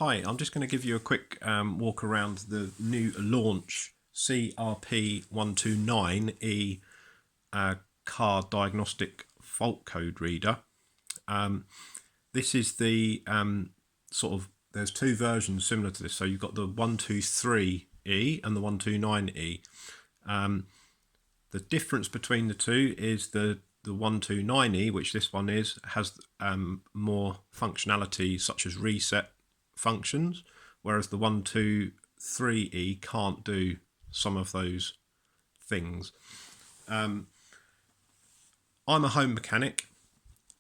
Hi, I'm just going to give you a quick walk around the new launch CRP129E car diagnostic fault code reader. This is the there's two versions similar to this. So you've got the 123E and the 129E. The difference between the two is the 129E, which this one is, has more functionality such as reset functions, whereas the 123E can't do some of those things. I'm a home mechanic.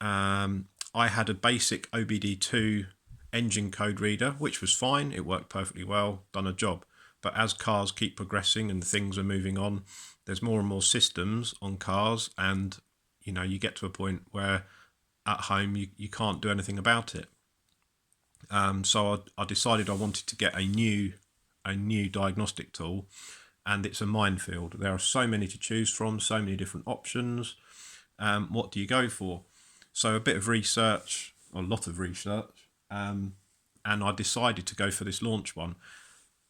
I had a basic OBDii engine code reader, which was fine. It worked perfectly well, done a job. But as cars keep progressing and things are moving on, there's more and more systems on cars, and you get to a point where at home you can't do anything about it. So I decided I wanted to get a new diagnostic tool, and it's a minefield. There are so many to choose from, so many different options. What do you go for? So a bit of research, a lot of research, and I decided to go for this launch one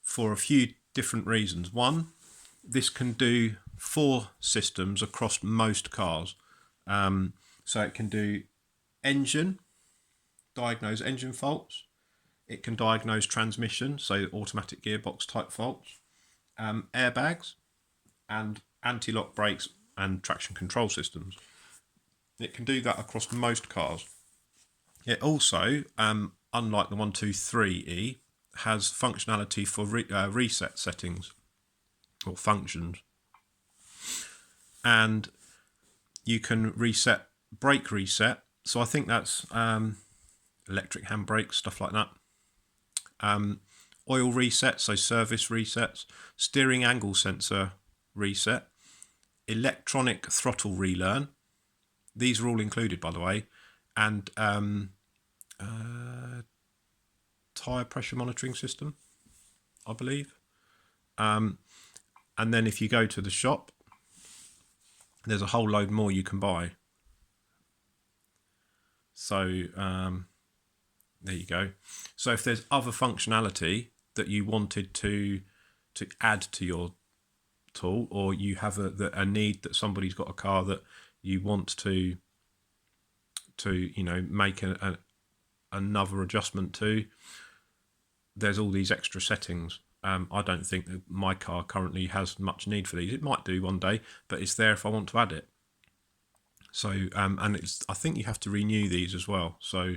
for a few different reasons. One, this can do 4 systems across most cars. So it can do engine, diagnose engine faults. It can diagnose transmission, so automatic gearbox type faults, airbags, and anti-lock brakes and traction control systems. It can do that across most cars. It also, unlike the 123E, has functionality for reset settings or functions. And you can reset brake reset. So I think that's electric handbrakes, stuff like that. Oil reset, so service resets, steering angle sensor reset, electronic throttle relearn. These are all included, by the way, and tyre pressure monitoring system, I believe. And then if you go to the shop, there's a whole load more you can buy. So there you go. So if there's other functionality that you wanted to add to your tool, or you have a need that somebody's got a car that you want to make another adjustment to, there's all these extra settings. I don't think that my car currently has much need for these. It might do one day, but it's there if I want to add it. So and I think you have to renew these as well. So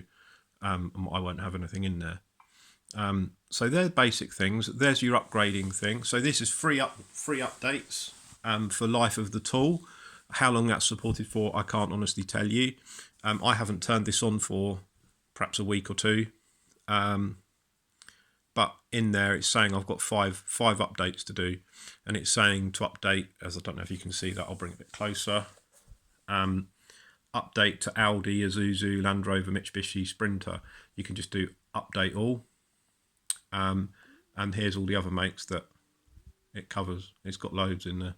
I won't have anything in there. So they're basic things. There's your upgrading thing. So this is free updates for life of the tool. How long that's supported for, I can't honestly tell you. I haven't turned this on for perhaps a week or two. But in there it's saying I've got five updates to do, and it's saying to update, as I don't know if you can see that, I'll bring it a bit closer. Update to Audi, Isuzu, Land Rover, Mitsubishi, Sprinter. You can just do update all. And here's all the other makes that it covers. It's got loads in there,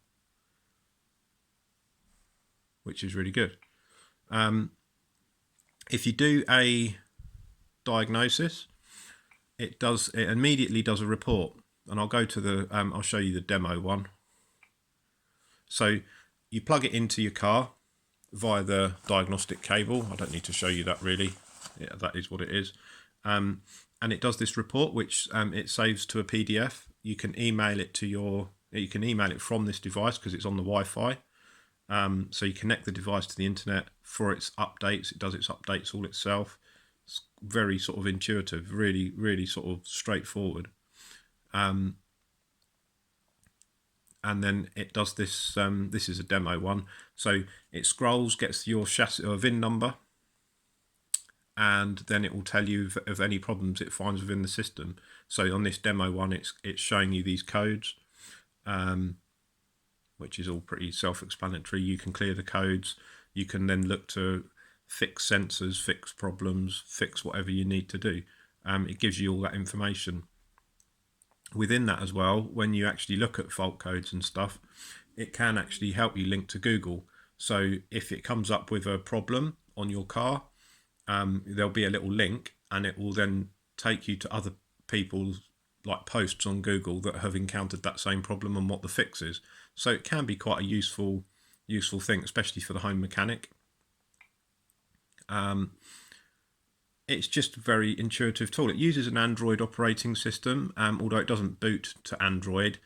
which is really good. If you do a diagnosis, it immediately does a report, and I'll go to the I'll show you the demo one. So you plug it into your car via the diagnostic cable. I don't need to show you that really. Yeah, that is what it is. And it does this report, which it saves to a PDF. You can email it from this device because it's on the Wi-Fi. So you connect the device to the internet for its updates. It does its updates all itself. It's very sort of intuitive, really, really sort of straightforward. And then it does this. This is a demo one. So it scrolls, gets your chassis or VIN number, and then it will tell you of any problems it finds within the system. So on this demo one, it's showing you these codes, which is all pretty self-explanatory. You can clear the codes. You can then look to fix sensors, fix problems, fix whatever you need to do. It gives you all that information. Within that as well, when you actually look at fault codes and stuff, it can actually help you link to Google. So if it comes up with a problem on your car, there'll be a little link, and it will then take you to other people like posts on Google that have encountered that same problem and what the fix is. So it can be quite a useful thing, especially for the home mechanic. It's just a very intuitive tool. It uses an Android operating system, although it doesn't boot to Android.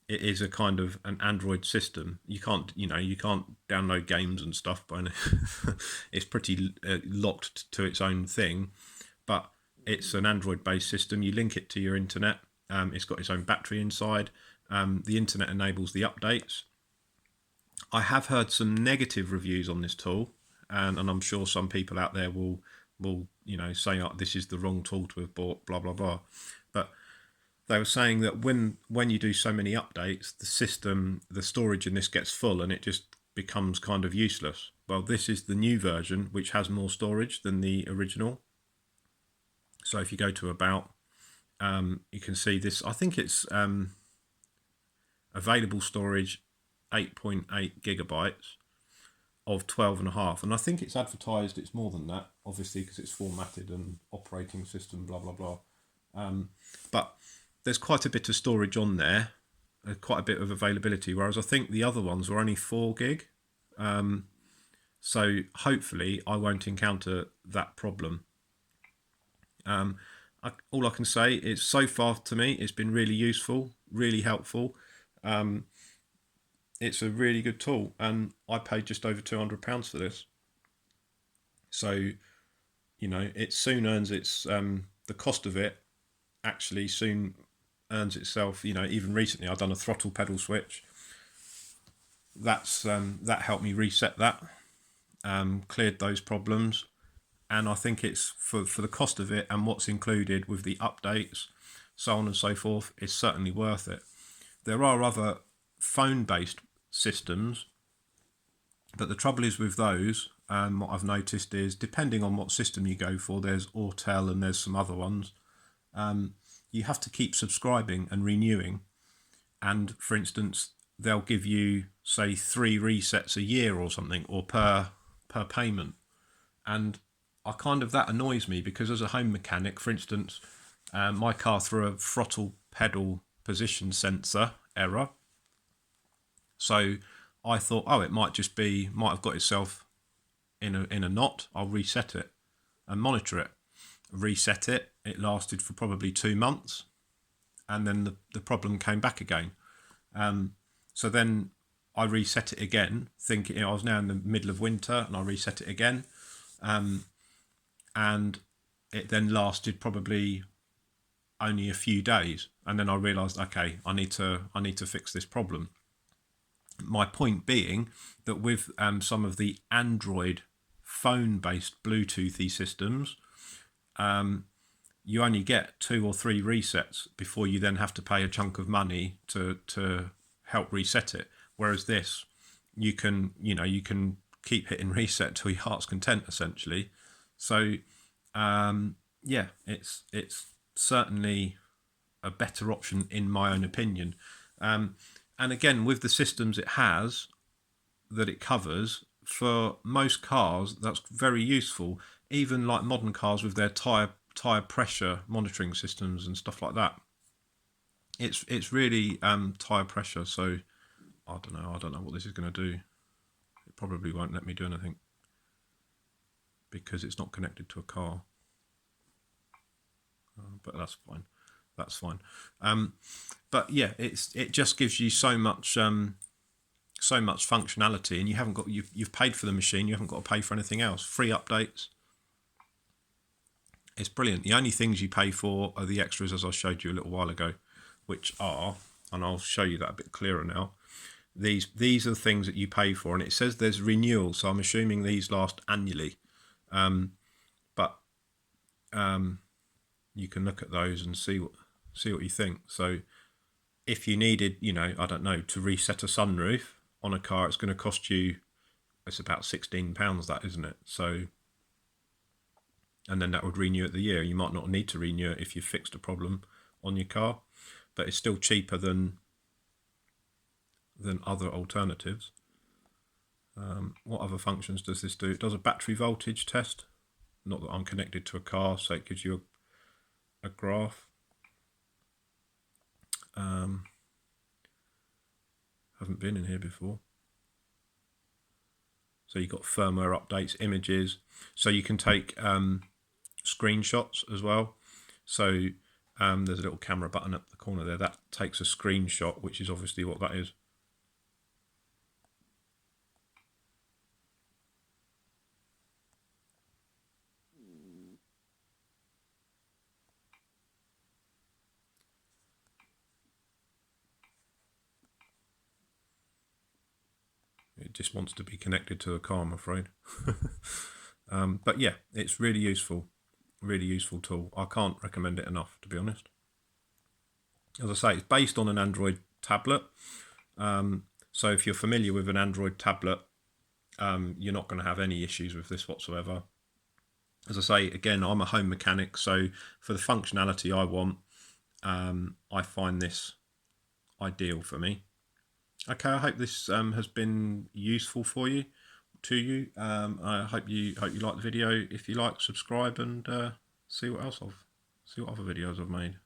It is a kind of an Android system. You can't download games and stuff, but it's pretty locked to its own thing. But it's an Android-based system. You link it to your internet. It's got its own battery inside. The internet enables the updates. I have heard some negative reviews on this tool, and I'm sure some people out there will say, oh, this is the wrong tool to have bought, blah blah blah. But they were saying that when you do so many updates, the storage in this gets full and it just becomes kind of useless. Well, this is the new version, which has more storage than the original. So if you go to About, you can see this. I think it's available storage 8.8 gigabytes of 12.5, and I think it's advertised it's more than that, obviously, because it's formatted and operating system, blah blah blah. But there's quite a bit of storage on there, quite a bit of availability, whereas I think the other ones were only 4 gig. So hopefully I won't encounter that problem. All I can say is, so far to me, it's been really useful, really helpful. It's a really good tool, and I paid just over £200 for this. So, it soon earns its the cost of it actually soon earns itself. Even recently I've done a throttle pedal switch. That helped me reset that, cleared those problems, and I think it's for the cost of it and what's included with the updates, so on and so forth, it's certainly worth it. There are other phone-based systems, but the trouble is with those, what I've noticed is, depending on what system you go for, there's Autel and there's some other ones, you have to keep subscribing and renewing. And for instance, they'll give you, say, 3 resets a year or something, or per payment. And that annoys me, because as a home mechanic, for instance, my car threw a throttle pedal position sensor error. So I thought, oh, it might have got itself in a knot. I'll reset it and monitor it. Reset it. It lasted for probably 2 months, and then the problem came back again. So then I reset it again, thinking I was now in the middle of winter, and I reset it again, and it then lasted probably only a few days, and then I realised, okay, I need to fix this problem. My point being that with some of the Android phone-based Bluetoothy systems, you only get 2 or 3 resets before you then have to pay a chunk of money to help reset it. Whereas this, you can keep hitting reset till your heart's content, essentially. So it's certainly a better option in my own opinion. And again, with the systems it has, that it covers, for most cars, that's very useful. Even like modern cars with their tire pressure monitoring systems and stuff like that. It's really tire pressure. So I don't know what this is going to do. It probably won't let me do anything because it's not connected to a car. But that's fine. That's fine. But yeah, it just gives you so much functionality, and you've paid for the machine. You haven't got to pay for anything else. Free updates. It's brilliant. The only things you pay for are the extras, as I showed you a little while ago, which are, and I'll show you that a bit clearer now. These are the things that you pay for, and it says there's renewal, so I'm assuming these last annually. But you can look at those and see what you think. So if you needed, I don't know, to reset a sunroof on a car, it's going to cost you, it's about £16, that, isn't it? So, and then that would renew it the year. You might not need to renew it if you fixed a problem on your car, but it's still cheaper than other alternatives. What other functions does this do? It does a battery voltage test. Not that I'm connected to a car, so it gives you a graph. Haven't been in here before. So you've got firmware updates, images. So you can take screenshots as well. So there's a little camera button up the corner there. That takes a screenshot, which is obviously what that is. It just wants to be connected to a car, I'm afraid. But yeah, it's really useful tool. I can't recommend it enough, to be honest. As I say, it's based on an Android tablet. So if you're familiar with an Android tablet, you're not going to have any issues with this whatsoever. As I say, again, I'm a home mechanic, so for the functionality I want, I find this ideal for me. Okay, I hope this has been useful for you, I hope you like the video. If you like, subscribe and see what other videos I've made.